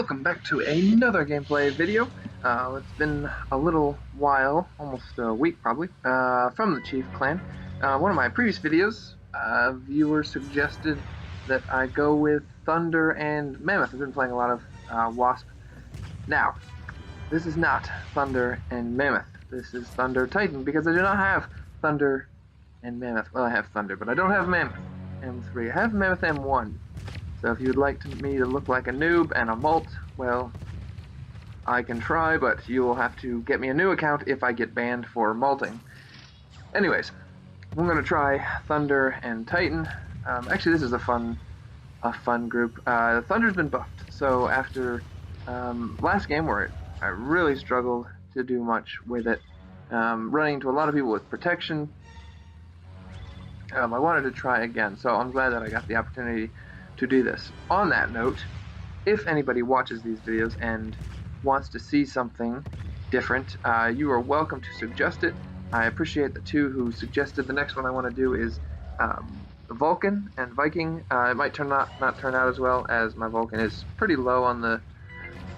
Welcome back to another gameplay video. It's been a little while, almost a week probably, from the Chief Clan. One of my previous videos, viewers suggested that I go with Thunder and Mammoth. I've been playing a lot of Wasp. Now, this is not Thunder and Mammoth. This is Thunder Titan, because I do not have Thunder and Mammoth. Well, I have Thunder, but I don't have Mammoth M3. I have Mammoth M1. So if you'd like me to look like a noob and a mult, well, I can try, but you will have to get me a new account if I get banned for multing. Anyways, I'm going to try Thunder and Titan. Actually, this is a fun group. Thunder's been buffed, so after last game where I really struggled to do much with it, running into a lot of people with protection, I wanted to try again, so I'm glad that I got the opportunity to do this. On that note, if anybody watches these videos and wants to see something different, you are welcome to suggest it. I appreciate the two who suggested. The next one I want to do is Vulcan and Viking. It might not turn out as well, as my Vulcan is pretty low on the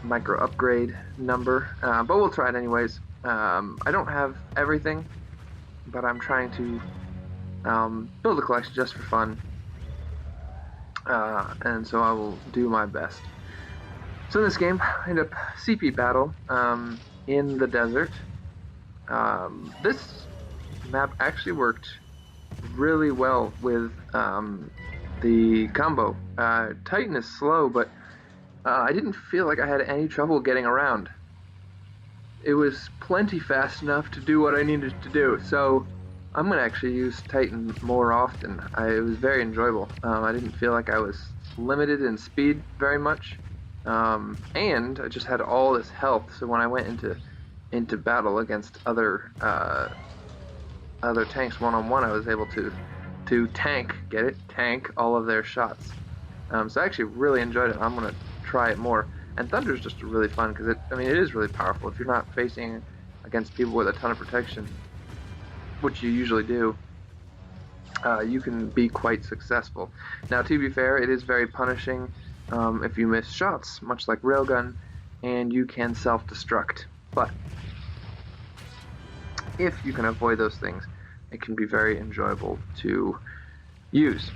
micro upgrade number, but we'll try it anyways. I don't have everything, but I'm trying to build a collection just for fun. And so I will do my best. So in this game, I end up CP battle in the desert. This map actually worked really well with the combo. Titan is slow, but I didn't feel like I had any trouble getting around. It was plenty fast enough to do what I needed to do, so I'm going to actually use Titan more often. It was very enjoyable. I didn't feel like I was limited in speed very much, and I just had all this health, so when I went into battle against other tanks one-on-one, I was able to tank all of their shots. So I actually really enjoyed it. I'm going to try it more. And Thunder is just really fun, because it is really powerful. If you're not facing against people with a ton of protection, which you usually do, you can be quite successful. Now, to be fair, it is very punishing if you miss shots, much like Railgun, and you can self-destruct. But if you can avoid those things, it can be very enjoyable to use.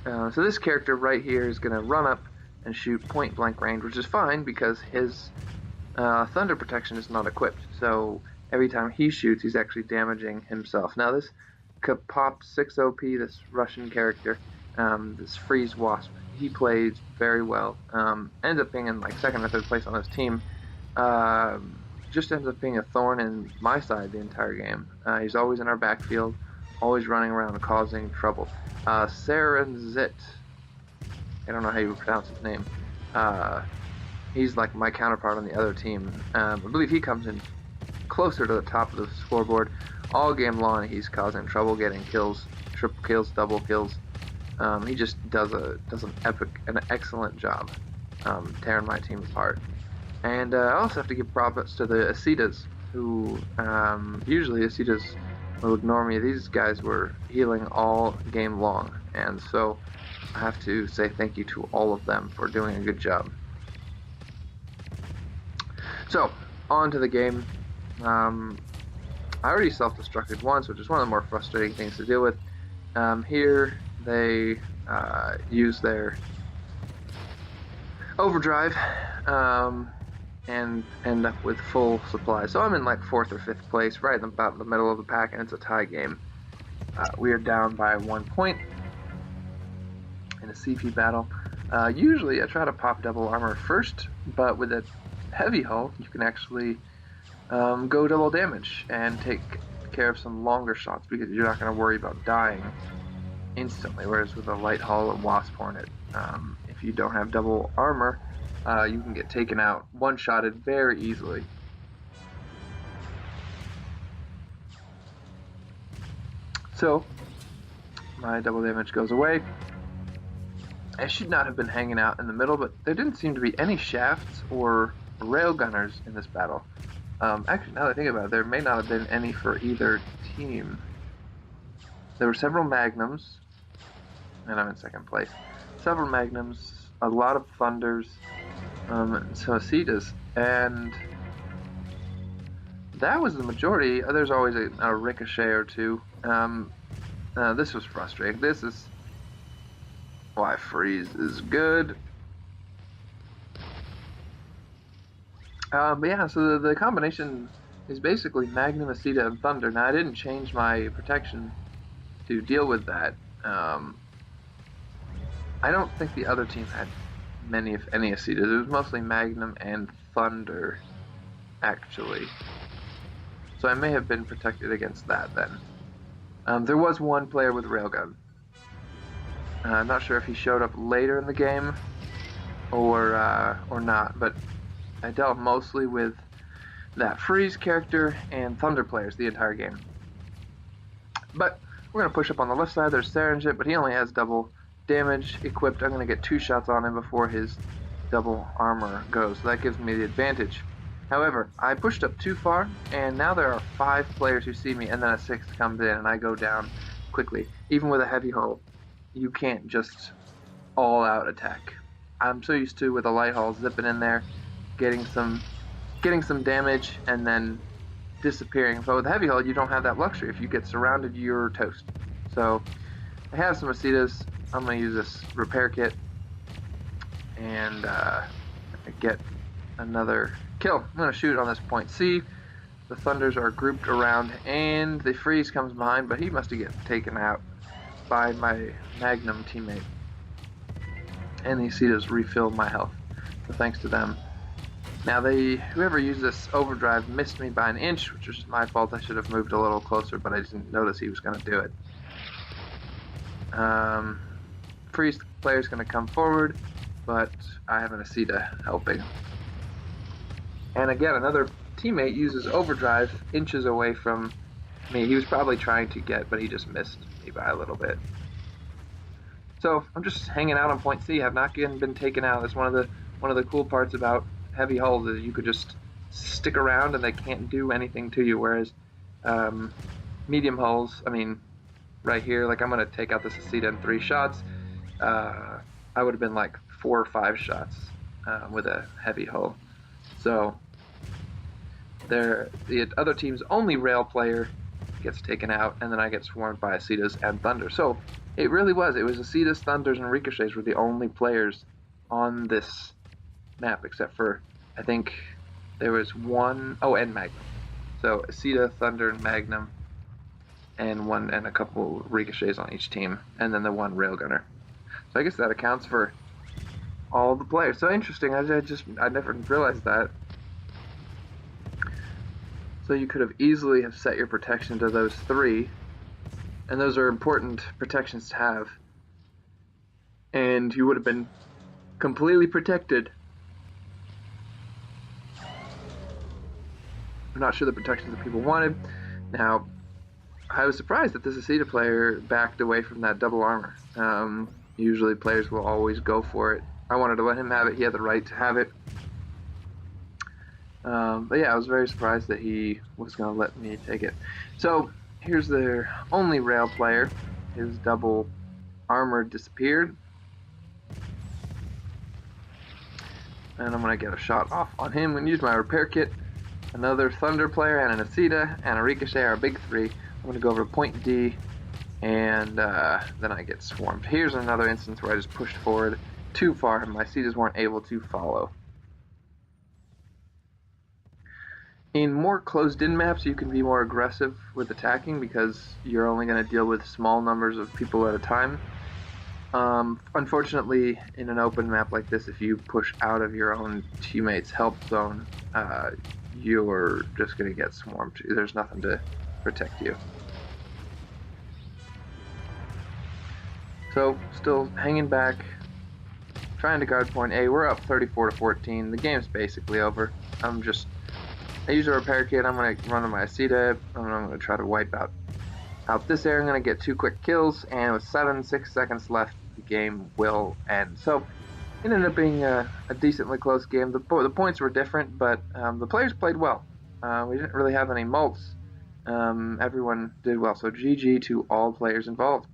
So this character right here is going to run up and shoot point-blank range, which is fine because his Thunder protection is not equipped. So every time he shoots, he's actually damaging himself. Now this Pop 6 OP, this Russian character, this Freeze Wasp, he plays very well. Ends up being in like second or third place on his team. Just ends up being a thorn in my side the entire game. He's always in our backfield, always running around causing trouble. Saranzit, I don't know how you pronounce his name. He's like my counterpart on the other team. I believe he comes in closer to the top of the scoreboard all game long. He's causing trouble, getting kills, triple kills, double kills. He just does an excellent job tearing my team apart. And I also have to give props to the Acetas, who usually Acetas will ignore me. These guys were healing all game long, and so I have to say thank you to all of them for doing a good job. So, on to the game. I already self-destructed once, which is one of the more frustrating things to deal with. Here, they use their overdrive and end up with full supply. So I'm in like 4th or 5th place, right about the middle of the pack, and it's a tie game. We are down by 1 point in a CP battle. Usually I try to pop double armor first, but with a heavy hull, you can actually go double damage and take care of some longer shots because you're not going to worry about dying instantly, whereas with a light hull and Wasp Hornet, if you don't have double armor, you can get taken out, one-shotted very easily. So my double damage goes away. I should not have been hanging out in the middle, but there didn't seem to be any shafts or railgunners in this battle. Actually, now that I think about it, there may not have been any for either team. There were several Magnums, and I'm in 2nd place. Several Magnums, a lot of Thunders, some Acetas, and that was the majority. There's always a ricochet or two. This was frustrating. This is why freeze is good. But yeah, so the combination is basically Magnum, Aceta, and Thunder. Now, I didn't change my protection to deal with that. I don't think the other team had many, if any, Acetas. It was mostly Magnum and Thunder, actually. So I may have been protected against that then. There was one player with Railgun. I'm not sure if he showed up later in the game or not, but I dealt mostly with that Freeze character and Thunder players the entire game. But we're going to push up on the left side. There's Saranjit, but he only has double damage equipped. I'm going to get 2 shots on him before his double armor goes. So that gives me the advantage. However, I pushed up too far, and now there are 5 players who see me, and then a 6th comes in, and I go down quickly. Even with a heavy hull, you can't just all-out attack. I'm so used to with a light hull zipping in there, getting some damage, and then disappearing. But with a heavy hull, you don't have that luxury. If you get surrounded, you're toast. So I have some Acetas. I'm going to use this repair kit and get another kill. I'm going to shoot on this point C. The Thunders are grouped around, and the Freeze comes behind, but he must have gotten taken out by my Magnum teammate. And the Acetas refilled my health, so thanks to them. Now, whoever used this overdrive missed me by an inch, which was my fault. I should have moved a little closer, but I didn't notice he was going to do it. Freeze player's going to come forward, but I have an Aceta helping. And again, another teammate uses overdrive inches away from me. He was probably trying to get, but he just missed me by a little bit. So I'm just hanging out on point C. I've not been taken out. That's one of the cool parts about heavy hulls is you could just stick around and they can't do anything to you. Whereas medium hulls, I mean, right here, like I'm gonna take out this Aceta in 3 shots. I would have been like 4 or 5 shots with a heavy hull. So the other team's only rail player gets taken out, and then I get swarmed by Acetas and Thunder. So it really was. It was Acetas, Thunders, and Ricochets were the only players on this map, except for, I think, there was one, and Magnum. So Aceta, Thunder, and Magnum, and a couple Ricochets on each team, and then the one Railgunner. So I guess that accounts for all the players. So interesting. I never realized that. So you could have easily have set your protection to those 3, and those are important protections to have. And you would have been completely protected. I'm not sure the protections that people wanted. Now, I was surprised that this Aceta player backed away from that double armor. Usually players will always go for it. I wanted to let him have it. He had the right to have it. But yeah, I was very surprised that he was going to let me take it. So here's their only rail player. His double armor disappeared. And I'm going to get a shot off on him and use my repair kit. Another Thunder player and an Aceta and a Ricochet are a big 3. I'm going to go over to point D, and then I get swarmed. Here's another instance where I just pushed forward too far and my Acetas weren't able to follow. In more closed-in maps, you can be more aggressive with attacking because you're only going to deal with small numbers of people at a time. Unfortunately, in an open map like this, if you push out of your own teammate's help zone, you're just going to get swarmed. There's nothing to protect you. So, still hanging back, trying to guard point A. We're up 34-14. The game's basically over. I use a repair kit. I'm going to run on my Aceta. I'm going to try to wipe out this area. I'm going to get 2 quick kills, and with 6 seconds left, the game will end. So it ended up being a decently close game. The points were different, but the players played well. We didn't really have any mults. Everyone did well. So GG to all players involved.